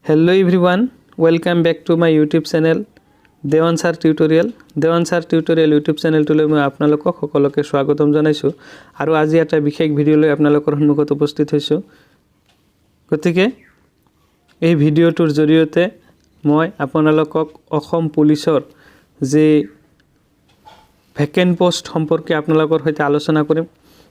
Hello everyone, welcome back to my YouTube channel DEWAN Sir Tutorial. DEWAN Sir Tutorial YouTube channel to মই আপোনালোকক সকলোকে স্বাগতম জনাইছো আৰু আজি এটা বিশেষ ভিডিও লৈ আপোনালোকৰ সন্মুখত উপস্থিত হৈছো। গতিকে এই ভিডিওটোৰ জৰিয়তে মই আপোনালোকক অসম পুলিচৰ যে ভ্যাকেন্ট পোষ্ট সম্পৰ্কে আপোনালোকৰ সৈতে আলোচনা কৰিম।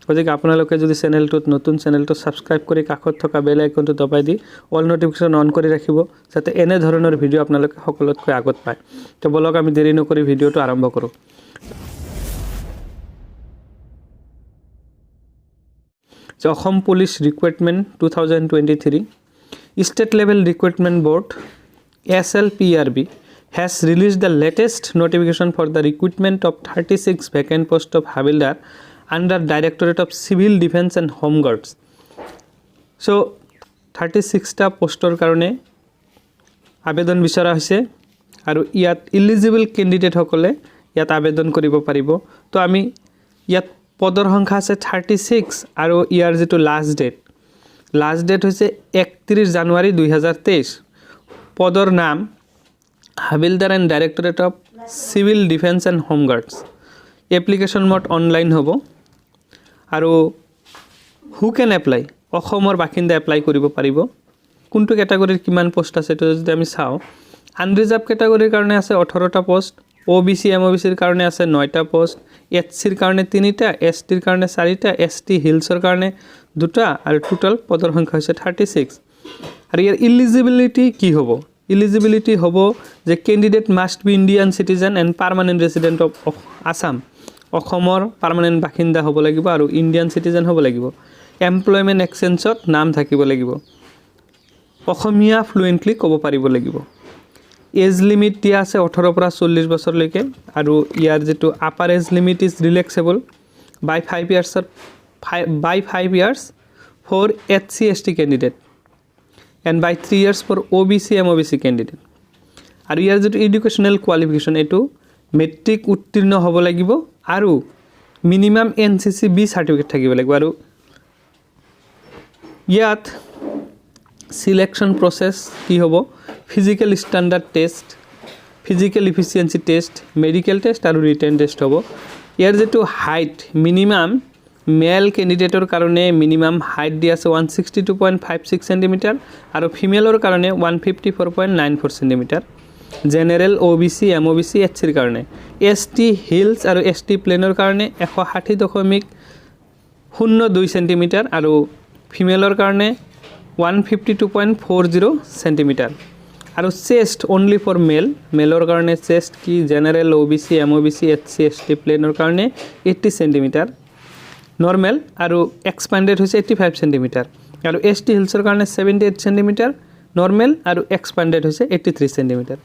গতিকে আপোনালোকে যদি চেনেলটোত নতুন চেনেলটো সাবস্ক্ৰাইব কৰি কাষত থকা বেল আইকনটো দবাই দি অল নোটিফিকেশন অন কৰি ৰাখিব যাতে এনে ধৰণৰ ভিডিও আপোনালোকে সকলোতকৈ আগত পায়। তো বলক আমি দেৰি নকৰি ভিডিওটো আৰম্ভ কৰোঁ। Assam police recruitment 2023 State Level Recruitment Board SLPRB has released the latest notification for the recruitment of 36 vacant posts of Habildar under Directorate of Civil Defense and Homeguards. So 36 টা পোষ্টৰ কাৰণে আবেদন বিচৰা হৈছে আৰু ইয়াত এলিজিবল ক্যান্ডিডেট সকলে ইয়াত আবেদন কৰিব পাৰিব। তো আমি ইয়াত পদৰ সংখ্যা আছে 36 আৰু ইয়াৰ যেটো লাষ্ট ডেট হৈছে 31 জানুৱাৰী 2023। পদৰ নাম Habildar and Directorate of Civil Defense and Homeguards। Application mode online হ'ব আৰু হু ক্যান এপ্লাই অসমৰ বাসিন্দা এপ্লাই কৰিব পাৰিব। কোনটো ক্যাটাগৰীৰ কিমান পোষ্ট আছে তো যদি আমি চাও আনৰিজাৰ্ভ ক্যাটাগৰীৰ কাৰণে আছে 18টা পোষ্ট, ওবিসি এমওবিসিৰ কাৰণে আছে 9টা পোষ্ট, এচসিৰ কাৰণে 3টা, এসটিৰ কাৰণে 4টা, এসটি হিলছৰ কাৰণে 2টা আৰু টোটাল পদৰ সংখ্যা হৈছে 36। আৰু ইয়াৰ এলিজিবিলিটি কি হ'ব? এলিজিবিলিটি হ'ব যে candidate must be Indian citizen and permanent resident of Assam. অসমৰ পাৰ্মানেন্ট বাসিন্দা হ'ব লাগিব আৰু ইন্ডিয়ান সিটিজেন হ'ব লাগিব। এমপ্লয়মেন্ট এক্সচেঞ্জত নাম থাকিব লাগিব। অসমীয়া ফ্লুয়েন্টলি ক'ব পাৰিব লাগিব। এজ লিমিট দিয়া আছে 18 পৰা 40 বছৰলৈকে আৰু ইয়াৰ যেটো upper age limit is relaxable by 5 years for HC/ST candidate and by 3 years for OBC MOBC candidate. আৰু ইয়াৰ যেটো এডুকেশনাল কোৱালিফিকেশন এটো মেট্ৰিক উত্তীৰ্ণ হ'ব লাগিব আৰু মিনিমাম এনসিসি বি সাৰ্টিফিকেট থাকিব লাগিব। আৰু ইয়াত সিলেকশন প্ৰসেস কি হ'ব? Physical standard test, physical efficiency test, medical test আৰু ৰিটেন টেস্ট হ'ব। ইয়াৰ যেটো হাইট মিনিমাম মেল ক্যান্ডিডেটৰ কাৰণে মিনিমাম হাইট দিয়া আছে 162.56 সেন্টিমিটাৰ আৰু ফিমেলৰ কাৰণে 154.94 সেন্টিমিটাৰ। জেনাৰেল ওবিসি এমওবিসি এচসিৰ কাৰণে, এসটি হিলছ আৰু এসটি প্লেনৰ কাৰণে 160.02 সেন্টিমিটাৰ আৰু ফিমেলৰ কাৰণে 152.40 সেন্টিমিটাৰ। আৰু চেষ্ট অনলি ফৰ মেলৰ কাৰণে চেষ্ট কি জেনাৰেল ওবিসি এমওবিসি এচসি এসটি প্লেনৰ কাৰণে 80 সেন্টিমিটাৰ নৰ্মেল আৰু এক্সপান্ডেড হৈছে 85 সেন্টিমিটাৰ আৰু এসটি হিলছৰ কাৰণে 78 সেন্টিমিটাৰ নৰ্মেল আৰু এক্সপান্ডেড হৈছে 83 সেন্টিমিটাৰ।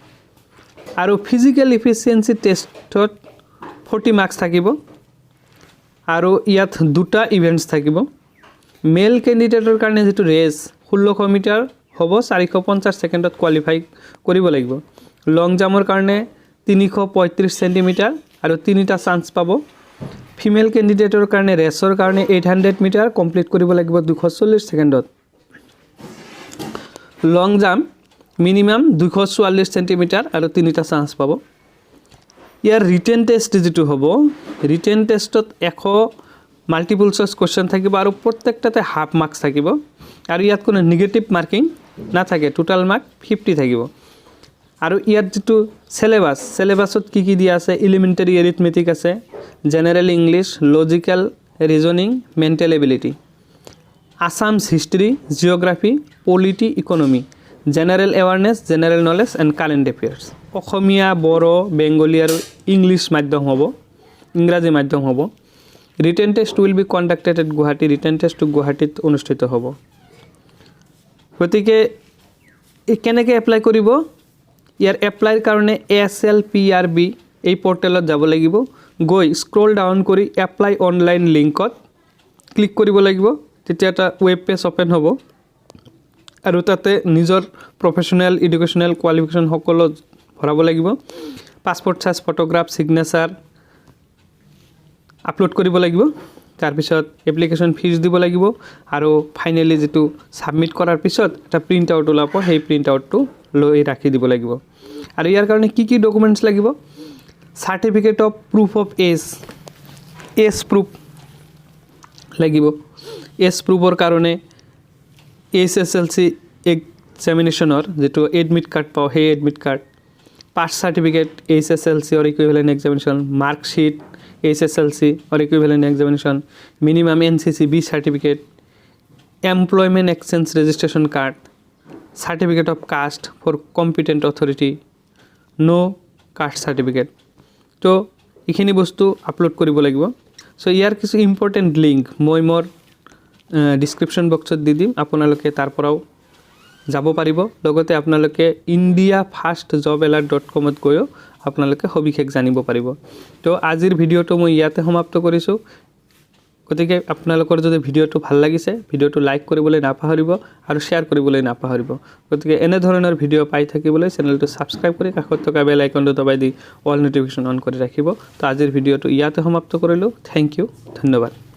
আৰু ফিজিক্যাল এফিসিয়েন্সি টেষ্টত 40 মাৰ্কস থাকিব আৰু ইয়াত দুটা ইভেন্টস থাকিব। মেল ক্যান্ডিডেটৰ কাৰণে যেটো ৰেস 1600 মিটাৰ হ'ব 450 সেকেন্ডত কোৱালিফাই কৰিব লাগিব। লং জাম্পৰ কাৰণে 335 সেন্টিমিটাৰ আৰু 3টা চান্স পাব। ফিমেল ক্যান্ডিডেটৰ কাৰণে ৰেসৰ কাৰণে 800 মিটাৰ কমপ্লিট কৰিব লাগিব 240 সেকেন্ডত। লং জাম্প মিনিমাম 244 সেন্টিমিটাৰ আৰু 3টা চান্স পাব। ইয়াৰ ৰিটেন টেস্ট যেটো হ'ব ৰিটেন টেষ্টত 100 মাল্টিপল চয়েস কোশ্চেন থাকিব আৰু প্ৰত্যেকটাতে হাফ মাৰ্কস থাকিব আৰু ইয়াত কোনো নেগেটিভ মাৰ্কিং নাথাকে। টোটাল মাৰ্ক 50 থাকিব। আৰু ইয়াত যেটো সিলেবাসত কি দিয়া আছে এলিমেন্টারি এরিথমেটিক আছে, general English, logical reasoning, mental ability, Assam's history, geography, polity, economy, general awareness, general knowledge and current affairs. Asamiya, Bodo, Bengali আৰু ইংলিশ মাধ্যম হ'ব, ইংৰাজী মাধ্যম হ'ব। Written test will be conducted at Guwahati. Written test গুৱাহাটীত অনুষ্ঠিত হ'ব। গতিকে কেনেকৈ এপ্লাই কৰিব? ইয়াৰ এপ্লাইৰ কাৰণে SLPRB এই পোৰ্টেলত যাব লাগিব। গৈ স্ক্ৰল ডাউন কৰি এপ্লাই অনলাইন লিংকত ক্লিক কৰিব লাগিব। তেতিয়া এটা ওয়েব পেজ ওপেন হ'ব আৰু তাতে নিজৰ প্ৰফেশনাল এডুকেশনাল কোৱালিফিকেশন সকলো ভৰাব লাগিব। Passport size photograph, signature upload কৰিব লাগিব। তাৰপিছত এপ্লিকেশ্যন ফিজ দিব লাগিব আৰু ফাইনেলি যেটো সাবমিট কৰাৰ পিছত এটা প্ৰিন্ট আউট ওলাব সেই প্ৰিন্ট আউটটো লৈ ৰাখি দিব লাগিব আৰু ইয়াৰ কাৰণে কি ডকুমেন্টছ লাগিব certificate of proof of age proof লাগিব এজ প্ৰুফৰ কাৰণে SSLC এক্সামিনেশ্যনৰ যেটো এডমিট কাৰ্ড পাও সেই admit card pass certificate SSLC or equivalent examination mark sheet SSLC or equivalent examination minimum NCC B certificate employment exchange registration card certificate of caste for competent authority no caste certificate তো এখিনি বস্তু upload কৰিব লাগিব so ইয়াৰ কিছু important link মই মোৰ description বক্সত দি দিম আপোনালোকে তাৰ পৰাও যাব পাৰিব লগতে আপোনালোকে indiafastjobalert.com ত গৈও আপোনালোকে সবিশেষ জানিব পাৰিব তো আজিৰ ভিডিওটো মই ইয়াতে সমাপ্ত কৰিছো গতিকে আপোনালোকৰ যদি ভিডিওটো ভাল লাগিছে ভিডিওটো লাইক কৰিবলৈ নাপাহৰিব আৰু শেয়াৰ কৰিবলৈ নাপাহৰিব গতিকে এনে ধৰণৰ ভিডিও পাই থাকিবলৈ চেনেলটো সাবস্ক্ৰাইব কৰি কাষত থকা বেল আইকনটো দবাই দি অল নটিফিকেশন অন কৰি ৰাখিব তো আজিৰ ভিডিওটো ইয়াতে সমাপ্ত কৰিলো থ্যাংক ইউ ধন্যবাদ